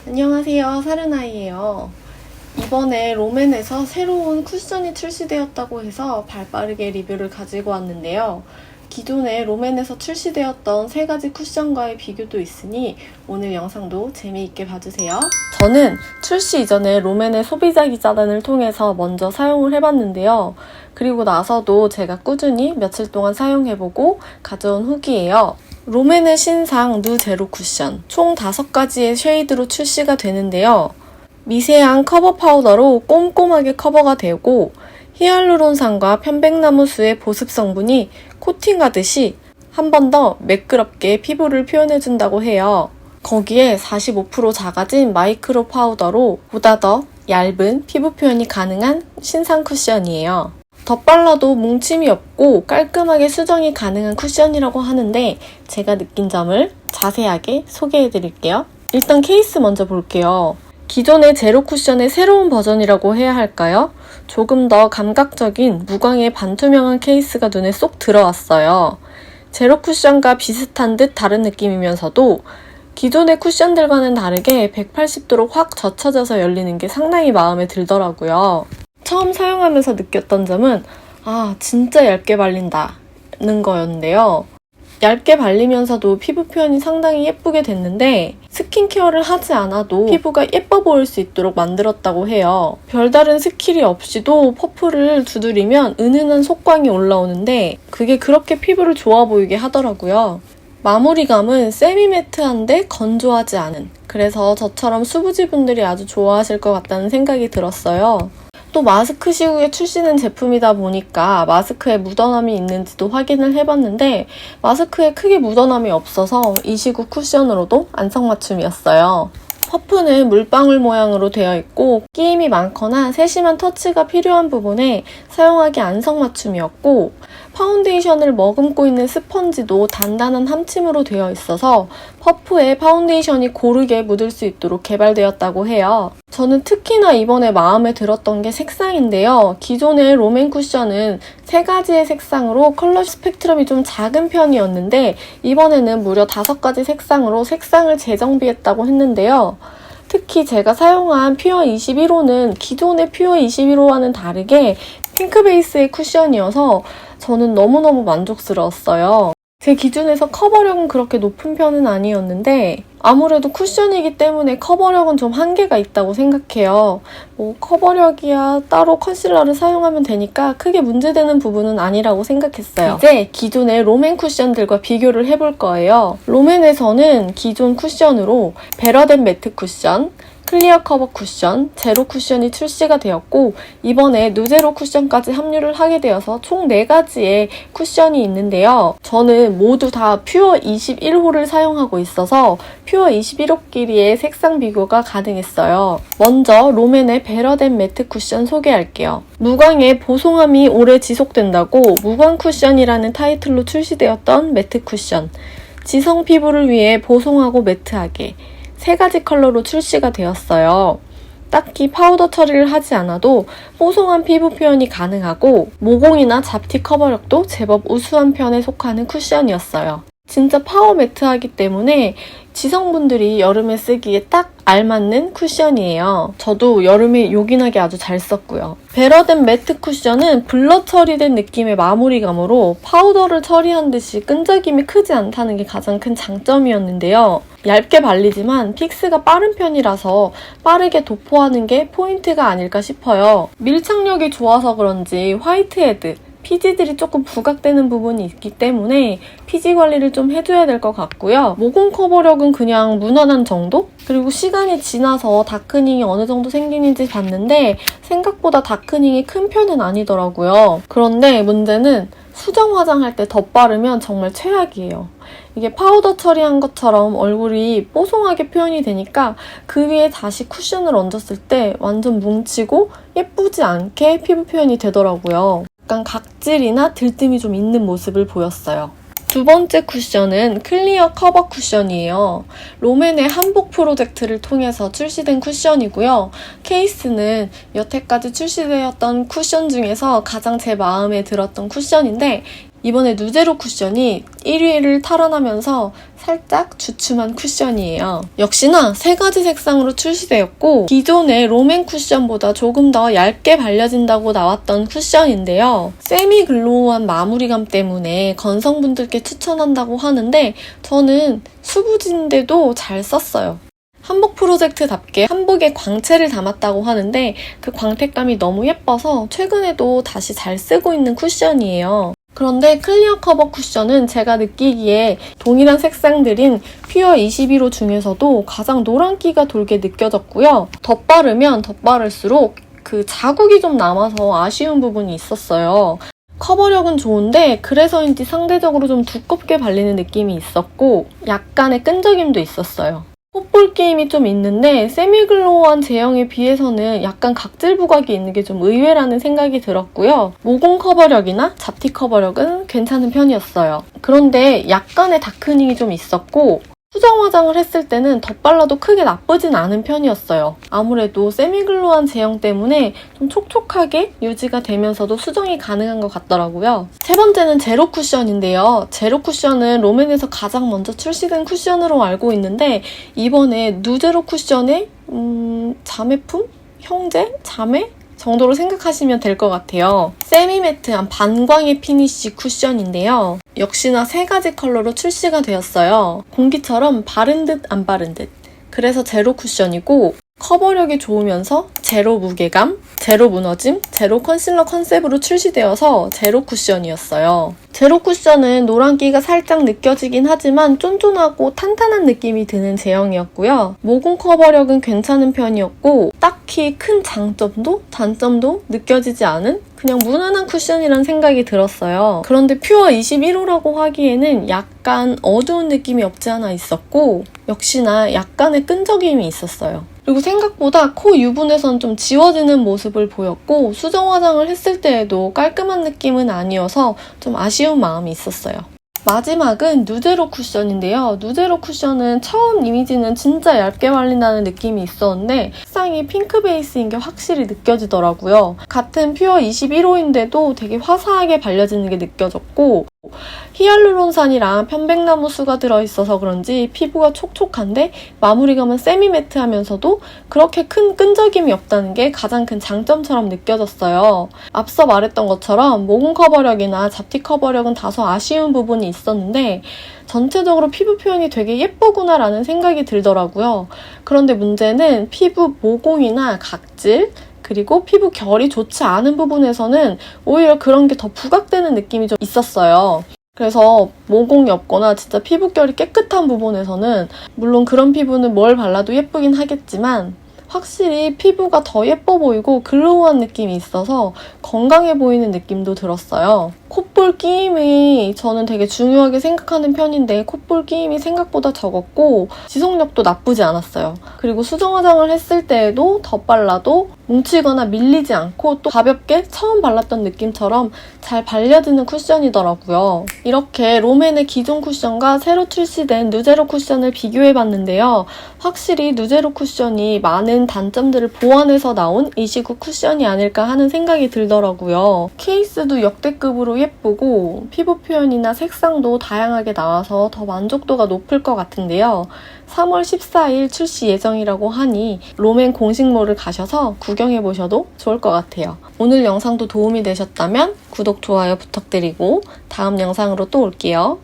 안녕하세요, 사르나이예요. 이번에 롬앤에서 새로운 쿠션이 출시되었다고 해서 발빠르게 리뷰를 가지고 왔는데요. 기존에 롬앤에서 출시되었던 3가지 쿠션과의 비교도 있으니 오늘 영상도 재미있게 봐주세요. 저는 출시 이전에 롬앤의 소비자 기자단을 통해서 먼저 사용을 해봤는데요. 그리고 나서도 제가 꾸준히 며칠 동안 사용해보고 가져온 후기예요. 롬앤의 신상 누 제로 쿠션 총 5가지의 쉐이드로 출시가 되는데요. 미세한 커버 파우더로 꼼꼼하게 커버가 되고 히알루론산과 편백나무수의 보습 성분이 코팅하듯이 한 번 더 매끄럽게 피부를 표현해준다고 해요. 거기에 45% 작아진 마이크로 파우더로 보다 더 얇은 피부 표현이 가능한 신상 쿠션이에요. 덧발라도 뭉침이 없고 깔끔하게 수정이 가능한 쿠션이라고 하는데 제가 느낀 점을 자세하게 소개해드릴게요. 일단 케이스 먼저 볼게요. 기존의 제로 쿠션의 새로운 버전이라고 해야 할까요? 조금 더 감각적인 무광의 반투명한 케이스가 눈에 쏙 들어왔어요. 제로 쿠션과 비슷한 듯 다른 느낌이면서도 기존의 쿠션들과는 다르게 180도로 확 젖혀져서 열리는 게 상당히 마음에 들더라고요. 처음 사용하면서 느꼈던 점은 진짜 얇게 발린다는 거였는데요. 얇게 발리면서도 피부 표현이 상당히 예쁘게 됐는데 스킨케어를 하지 않아도 피부가 예뻐 보일 수 있도록 만들었다고 해요. 별다른 스킬이 없이도 퍼프를 두드리면 은은한 속광이 올라오는데 그게 그렇게 피부를 좋아 보이게 하더라고요. 마무리감은 세미매트한데 건조하지 않은, 그래서 저처럼 수부지분들이 아주 좋아하실 것 같다는 생각이 들었어요. 또 마스크 시국에 출시된 제품이다 보니까 마스크에 묻어남이 있는지도 확인을 해봤는데 마스크에 크게 묻어남이 없어서 이 시국 쿠션으로도 안성맞춤이었어요. 퍼프는 물방울 모양으로 되어 있고 끼임이 많거나 세심한 터치가 필요한 부분에 사용하기 안성맞춤이었고 파운데이션을 머금고 있는 스펀지도 단단한 함침으로 되어 있어서 퍼프에 파운데이션이 고르게 묻을 수 있도록 개발되었다고 해요. 저는 특히나 이번에 마음에 들었던 게 색상인데요. 기존의 롬앤 쿠션은 3가지의 색상으로 컬러 스펙트럼이 좀 작은 편이었는데 이번에는 무려 5가지 색상으로 색상을 재정비했다고 했는데요. 특히 제가 사용한 퓨어 21호는 기존의 퓨어 21호와는 다르게 핑크 베이스의 쿠션이어서 저는 너무너무 만족스러웠어요. 제 기준에서 커버력은 그렇게 높은 편은 아니었는데 아무래도 쿠션이기 때문에 커버력은 좀 한계가 있다고 생각해요. 커버력이야 따로 컨실러를 사용하면 되니까 크게 문제되는 부분은 아니라고 생각했어요. 이제 기존의 롬앤 쿠션들과 비교를 해볼 거예요. 롬앤에서는 기존 쿠션으로 베러덴 매트 쿠션, 클리어 커버 쿠션, 제로 쿠션이 출시가 되었고 이번에 누제로 쿠션까지 합류를 하게 되어서 총 4가지의 쿠션이 있는데요. 저는 모두 다 퓨어 21호를 사용하고 있어서 퓨어 21호끼리의 색상 비교가 가능했어요. 먼저 롬앤의 베러덴 매트 쿠션 소개할게요. 무광의 보송함이 오래 지속된다고 무광 쿠션이라는 타이틀로 출시되었던 매트 쿠션. 지성 피부를 위해 보송하고 매트하게 3가지 컬러로 출시가 되었어요. 딱히 파우더 처리를 하지 않아도 뽀송한 피부 표현이 가능하고 모공이나 잡티 커버력도 제법 우수한 편에 속하는 쿠션이었어요. 진짜 파워 매트하기 때문에 지성분들이 여름에 쓰기에 딱 알맞는 쿠션이에요. 저도 여름에 요긴하게 아주 잘 썼고요. 베러덴 매트 쿠션은 블러 처리된 느낌의 마무리감으로 파우더를 처리한 듯이 끈적임이 크지 않다는 게 가장 큰 장점이었는데요. 얇게 발리지만 픽스가 빠른 편이라서 빠르게 도포하는 게 포인트가 아닐까 싶어요. 밀착력이 좋아서 그런지 화이트헤드, 피지들이 조금 부각되는 부분이 있기 때문에 피지 관리를 좀 해줘야 될 것 같고요. 모공 커버력은 그냥 무난한 정도? 그리고 시간이 지나서 다크닝이 어느 정도 생기는지 봤는데 생각보다 다크닝이 큰 편은 아니더라고요. 그런데 문제는 수정 화장할 때 덧바르면 정말 최악이에요. 이게 파우더 처리한 것처럼 얼굴이 뽀송하게 표현이 되니까 그 위에 다시 쿠션을 얹었을 때 완전 뭉치고 예쁘지 않게 피부 표현이 되더라고요. 약간 각질이나 들뜸이 좀 있는 모습을 보였어요. 두 번째 쿠션은 클리어 커버 쿠션이에요. 롬앤의 한복 프로젝트를 통해서 출시된 쿠션이고요. 케이스는 여태까지 출시되었던 쿠션 중에서 가장 제 마음에 들었던 쿠션인데 이번에 누제로 쿠션이 1위를 탈환하면서 살짝 주춤한 쿠션이에요. 역시나 3가지 색상으로 출시되었고 기존의 롬앤 쿠션보다 조금 더 얇게 발려진다고 나왔던 쿠션인데요. 세미 글로우한 마무리감 때문에 건성분들께 추천한다고 하는데 저는 수부진인데도 잘 썼어요. 한복 프로젝트답게 한복에 광채를 담았다고 하는데 그 광택감이 너무 예뻐서 최근에도 다시 잘 쓰고 있는 쿠션이에요. 그런데 클리어 커버 쿠션은 제가 느끼기에 동일한 색상들인 퓨어 21호 중에서도 가장 노란기가 돌게 느껴졌고요. 덧바르면 덧바를수록 그 자국이 좀 남아서 아쉬운 부분이 있었어요. 커버력은 좋은데 그래서인지 상대적으로 좀 두껍게 발리는 느낌이 있었고 약간의 끈적임도 있었어요. 콧볼 끼임이 좀 있는데 세미글로우한 제형에 비해서는 약간 각질 부각이 있는 게 좀 의외라는 생각이 들었고요. 모공 커버력이나 잡티 커버력은 괜찮은 편이었어요. 그런데 약간의 다크닝이 좀 있었고 수정 화장을 했을 때는 덧발라도 크게 나쁘진 않은 편이었어요. 아무래도 세미글로우한 제형 때문에 좀 촉촉하게 유지가 되면서도 수정이 가능한 것 같더라고요. 세 번째는 제로 쿠션인데요. 제로 쿠션은 롬앤에서 가장 먼저 출시된 쿠션으로 알고 있는데 이번에 누제로 쿠션의 자매품? 형제? 자매? 정도로 생각하시면 될 것 같아요. 세미매트한 반광의 피니쉬 쿠션인데요. 역시나 3가지 컬러로 출시가 되었어요. 공기처럼 바른 듯 안 바른 듯. 그래서 제로 쿠션이고 커버력이 좋으면서 제로 무게감, 제로 무너짐, 제로 컨실러 컨셉으로 출시되어서 제로 쿠션이었어요. 제로 쿠션은 노란기가 살짝 느껴지긴 하지만 쫀쫀하고 탄탄한 느낌이 드는 제형이었고요. 모공 커버력은 괜찮은 편이었고 딱히 큰 장점도 단점도 느껴지지 않은 그냥 무난한 쿠션이란 생각이 들었어요. 그런데 퓨어 21호라고 하기에는 약간 어두운 느낌이 없지 않아 있었고 역시나 약간의 끈적임이 있었어요. 그리고 생각보다 코 유분에선 좀 지워지는 모습을 보였고 수정 화장을 했을 때에도 깔끔한 느낌은 아니어서 좀 아쉬운 마음이 있었어요. 마지막은 누제로 쿠션인데요. 누제로 쿠션은 처음 이미지는 진짜 얇게 발린다는 느낌이 있었는데 색상이 핑크 베이스인 게 확실히 느껴지더라고요. 같은 퓨어 21호인데도 되게 화사하게 발려지는 게 느껴졌고 히알루론산이랑 편백나무수가 들어있어서 그런지 피부가 촉촉한데 마무리감은 세미매트하면서도 그렇게 큰 끈적임이 없다는 게 가장 큰 장점처럼 느껴졌어요. 앞서 말했던 것처럼 모공 커버력이나 잡티 커버력은 다소 아쉬운 부분이 있었는데 전체적으로 피부 표현이 되게 예쁘구나 라는 생각이 들더라고요. 그런데 문제는 피부 모공이나 각질 그리고 피부 결이 좋지 않은 부분에서는 오히려 그런 게 더 부각되는 느낌이 좀 있었어요. 그래서 모공이 없거나 진짜 피부결이 깨끗한 부분에서는 물론 그런 피부는 뭘 발라도 예쁘긴 하겠지만 확실히 피부가 더 예뻐 보이고 글로우한 느낌이 있어서 건강해 보이는 느낌도 들었어요. 콧볼 끼임이 저는 되게 중요하게 생각하는 편인데 콧볼 끼임이 생각보다 적었고 지속력도 나쁘지 않았어요. 그리고 수정 화장을 했을 때에도 덧발라도 뭉치거나 밀리지 않고 또 가볍게 처음 발랐던 느낌처럼 잘 발려드는 쿠션이더라고요. 이렇게 롬앤의 기존 쿠션과 새로 출시된 누제로 쿠션을 비교해봤는데요. 확실히 누제로 쿠션이 많은 단점들을 보완해서 나온 이 시국 쿠션이 아닐까 하는 생각이 들더라고요. 케이스도 역대급으로 예쁘고 피부 표현이나 색상도 다양하게 나와서 더 만족도가 높을 것 같은데요. 3월 14일 출시 예정이라고 하니 롬앤 공식몰을 가셔서 구경해보셔도 좋을 것 같아요. 오늘 영상도 도움이 되셨다면 구독, 좋아요 부탁드리고 다음 영상으로 또 올게요.